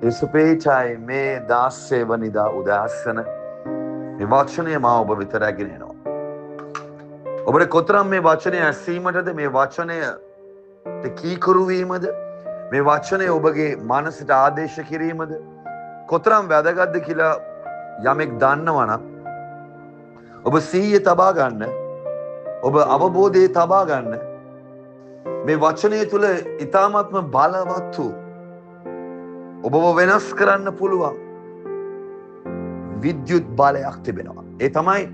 යසුපේචයි මේ 16 වනිදා උදෑසන මේ වචනය මා ඔබ වෙත රැගෙන එනවා. ඔබට කොතරම් මේ වචනය ඇසීමටද, මේ වචනයට කීකරු වීමද, මේ වචනය ඔබගේ මනසට ආදේශ කිරීමද කොතරම් වැදගත්ද කියලා යමෙක් දන්නවා නම් ඔබ සිහිය තබා ගන්න, ඔබ අවබෝධයේ තබා ගන්න මේ වචනය තුල ඊ타ත්ම බලවත් වූ ඔබව වෙනස් කරන්න පුළුවන් විද්‍යුත් බලයක් තිබෙනවා. ඒ තමයි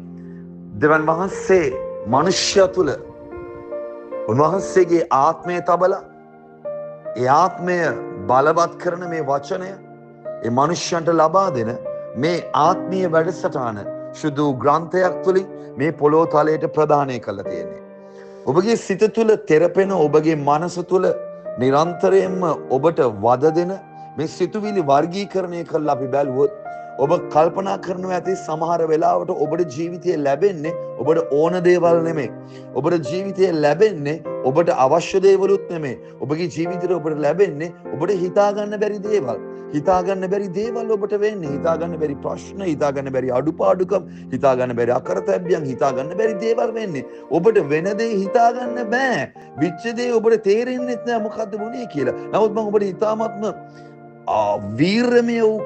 දෙවන් වහන්සේ මනුෂ්‍ය තුල උන්වහන්සේගේ ආත්මය තබලා ඒ ආත්මය බලවත් කරන මේ වචනය ඒ මනුෂ්‍යයන්ට ලබා දෙන මේ ආත්මීය වැඩසටහන සුදු ග්‍රන්ථයක් තුලින් මේ පොළොව තලයට ප්‍රදානය කරලා තියෙන්නේ. ඔබගේ සිත තුල තෙරපෙන, ඔබගේ මනස තුල නිරන්තරයෙන්ම ඔබට වද දෙන මේ සිතුවිලි වර්ගීකරණය කරලා අපි බැලුවොත් ඔබ කල්පනා කරනවා ඇති සමහර වෙලාවට ඔබට ජීවිතයේ ලැබෙන්නේ ඔබට ඕන දේවල් නෙමෙයි. ඔබට ජීවිතයේ ලැබෙන්නේ ඔබට අවශ්‍ය දේවලුත් නෙමෙයි. ඔබගේ ජීවිතේ ඔබට ලැබෙන්නේ ඔබට හිතා ගන්න බැරි දේවල්. හිතා ගන්න බැරි දේවල් ඔබට වෙන්නේ. හිතා ගන්න බැරි ප්‍රශ්න, හිතා ගන්න බැරි අඩුපාඩුකම්, හිතා ගන්න බැරි අකරතැබ්බයන්, හිතා ගන්න බැරි දේවල් වෙන්නේ. ඔබට වෙන දේ හිතා ගන්න බෑ. විච්ච දේ ඔබට තේරෙන්නේ නැහැ මොකද්ද වුනේ කියලා. නමුත් මම ඔබට ඊ타ත්ම වීරමය වූ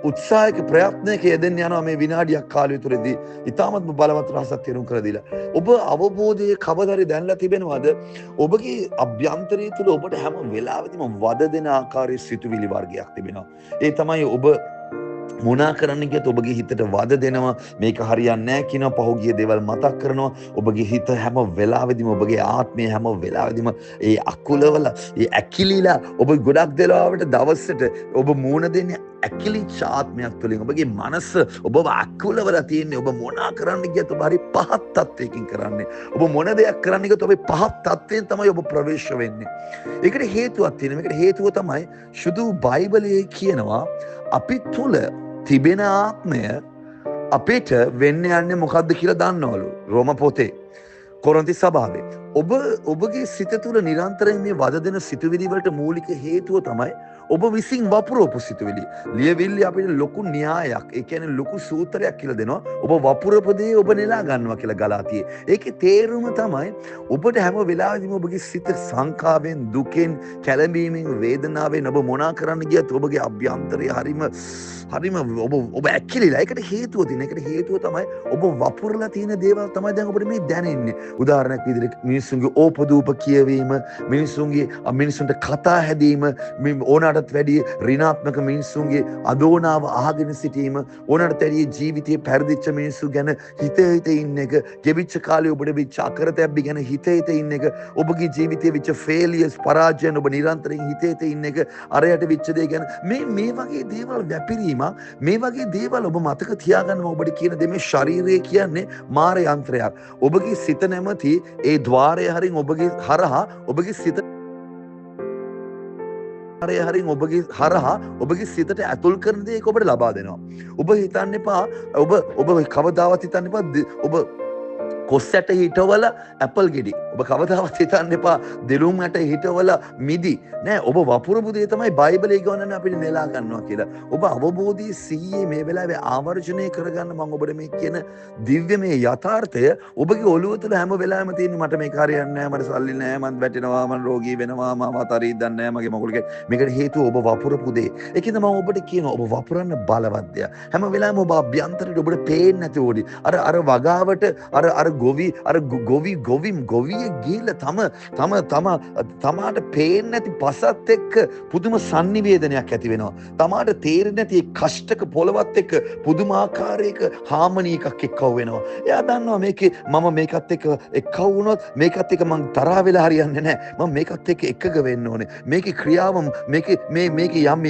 උත්සාහයක ප්‍රයත්නයක යෙදෙන්න යනවා මේ විනාඩියක් කාලය තුරදී. ඊ타ත්ම බලවත් රහසක් තේරුම් කර දීලා. ඔබ අවබෝධයේ කවදාරි දැනලා තිබෙනවද? ඔබගේ අභ්‍යන්තරය තුළ ඔබට හැම වෙලාවෙදිම වද දෙන ආකාරයේ සිතුවිලි වර්ගයක් තිබෙනවා. ඒ තමයි ඔබ මොනා කරන්න ගියත් ඔබගේ හිතට වද දෙනවා. මේක හරියන්නේ නැහැ කියනවා. පහුගිය දේවල් මතක් කරනවා. ඔබගේ හිත හැම වෙලාවෙදිම, ඔබගේ ආත්මය හැම වෙලාවෙදිම ඒ අකුලවල, ඒ ඇකිලිලා ඔබ ගොඩක් දෙලාවට දවසට ඔබ මූණ දෙන්නේ ඇකිලිච්ච ආත්මයක් තුළින්. ඔබගේ මනස ඔබව අකුලවල තියෙන්නේ. ඔබ මොනා කරන්න ගියත් ඔබ හරි පහත් තත්වයකින් කරන්නේ. ඔබ මොන දෙයක් කරන්න ගියත් ඔබ පහත් තත්වයෙන් තමයි ඔබ ප්‍රවේශ වෙන්නේ. ඒකට හේතුවක් තියෙනවා. මේකට හේතුව තමයි සුදු බයිබලයේ කියනවා අපි තුල තිබෙන ආත්මය අපිට වෙන්න යන්නේ මොකද්ද කියලා දන්නවලු. රෝම පොතේ කොරින්ති සභාවේ ඔබගේ සිත තුළ නිරන්තරයෙන් මේ වද දෙන සිතුවිලි වලට මූලික හේතුව තමයි ඔබ විසින් වපුරවපු සිතුවිලි. ලියවිල්ල අපිට ලොකු න්‍යායක්, ඒ කියන්නේ ලොකු සූත්‍රයක් කියලා දෙනවා. ඔබ වපුරපු දේ ඔබ නෙලා ගන්නවා කියලා ගලාතියේ. ඒකේ තේරුම තමයි ඔබට හැම වෙලාවෙදිම ඔබගේ සිත සංකාවෙන්, දුකෙන්, කැළඹීමෙන්, වේදනාවෙන් ඔබ මොනා කරන්න ගියත් ඔබගේ අභ්‍යන්තරය හරිම ඔබ ඇකිලිලා. ඒකට හේතුව තියෙන. ඒකට හේතුව තමයි ඔබ වපුරලා තියෙන දේවල් තමයි දැන් ඔබට මේ දැනෙන්නේ. උදාහරණයක් විදිහට මිනිස්සුන්ගේ ඕපදූප කියවීම, මිනිස්සුන්ට කතා හැදීම, ඕනටත් වැඩිය ඍණාත්මක මිනිස්සුන්ගේ අදෝනාව අහගෙන සිටීම, ඕනටත් වැඩිය ජීවිතේ පෙරදිච්ච මිනිස්සු ගැන හිත ඉන්න එක, ගෙවිච්ච කාලේ ඔබට වෙච්ච අකරතැබ්බි ගැන හිත ඉන්න එක, ඔබගේ ජීවිතේ වෙච්ච ෆේලියර්ස්, පරාජයන් ඔබ නිරන්තරයෙන් හිත ඉන්න එක, අරයට වෙච්ච දේ ගැන මේ වගේ දේවල් වැපිරීම, මේ වගේ දේවල් ඔබ මතක තියාගන්න. ඔබට කියන දේ මේ ශරීරය කියන්නේ මාර යන්ත්‍රයක්. ඔබගේ සිත නැමැති ඒ ద్వාරය හරින් ඔබගේ හරහා ඔබගේ සිතට ඇතුල් කරන දේ ඔබට ලබා දෙනවා. ඔබ හිතන්න එපා, ඔබ කවදාවත් හිතන්න එපා ඔබ කොස්සට හිටවල ඇපල් ගෙඩි. ඔබ කවදාවත් හිතන්න එපා දෙළුම් යට හිටවල මිදි. නෑ, ඔබ වපුරපු දේ තමයි බයිබලයේ ගොන්නන්නේ අපිට නෙලා ගන්නවා කියලා. ඔබ අවබෝධයේ සිහියේ මේ වෙලාවේ ආවර්ජනය කරගන්න මම ඔබට මේ කියන දිව්‍යමය යථාර්ථය ඔබගේ ඔළුව තුළ හැම වෙලාවෙම තියෙන්නේ. මට මේක හරියන්නේ නෑ, මට සල්ලි නෑ, මම වැටෙනවා, මම රෝගී වෙනවා, මම අතරින් දන්නේ නෑ, මගේ මගුලක. මේකට හේතුව ඔබ වපුරපු දේ. ඒකෙන්ද මම ඔබට කියනවා ඔබ වපුරන්න බලවත් දෙයක්. හැම වෙලාවෙම ඔබ අභ්‍යන්තරයට ඔබට පේන්නේ නැති ඕඩි. අර වගාවට ගොවිය ගිහිල්ලා තමාට පේන්නේ නැති පසත් එක්ක පුදුම සංනිවේදනයක් ඇති වෙනවා. තමාට තේරෙන්නේ නැති ඒ කෂ්ටක පොළවත් එක්ක පුදුමාකාරයක හාමනී එකක් එක්කව වෙනවා. එයා දන්නවා මම මේකත් එක්ක එක්කව වුණොත් මේකත් එක්ක මං තරහ වෙලා හරියන්නේ නැහැ. මම මේකත් එක්ක එකග වෙන්න ඕනේ. මේකේ ක්‍රියාව මේකේ යම්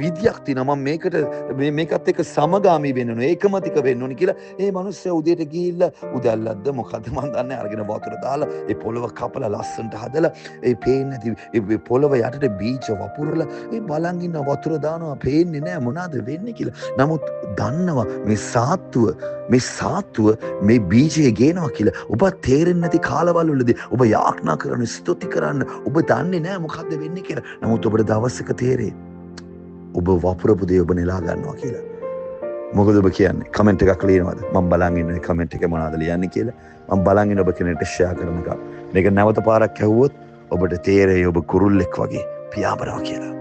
විදියක් තියෙනවා. මම මේකත් එක්ක සමගාමී වෙන්න ඕනේ. ඒකමතික වෙන්න ඕනේ කියලා ඒ මිනිස්සයා උදේට ගිහිල්ලා උදැල්ලක්ද මොකද්ද මන් දන්නේ අරගෙන වතුර දාලා ඒ පොළව කපලා ලස්සනට හදලා ඒ පේන්නේ නැති ඒ පොළව යටට බීජ වපුරලා ඒ බලන් ඉන්න වතුර දානවා පේන්නේ නැහැ මොනවාද වෙන්නේ කියලා. නමුත් දන්නවා මේ සාත්තුව මේ බීජය ගේනවා කියලා. ඔබ තේරෙන්නේ නැති කාලවල වලදී ඔබ යාඥා කරන, ස්තුති කරන්න ඔබ දන්නේ නැහැ මොකද්ද වෙන්නේ කියලා. නමුත් ඔබට දවසක තේරෙයි ඔබ වපුරපු දේ ඔබ නෙලා ගන්නවා කියලා. මොකද ඔබ කියන්නේ? කමෙන්ට් එකක් ලියනවද? මම බලන් ඉන්නේ කමෙන්ට් එකේ මොනවද ලියන්නේ කියලා. මම බලන් ඉන්න ඔබ කෙනෙක්ට ෂෙයා කරනකම්. මේක නැවත පාරක් ඇහුවොත් ඔබට තේරෙයි ඔබ කුරුල්ලෙක් වගේ පියාඹනවා කියලා.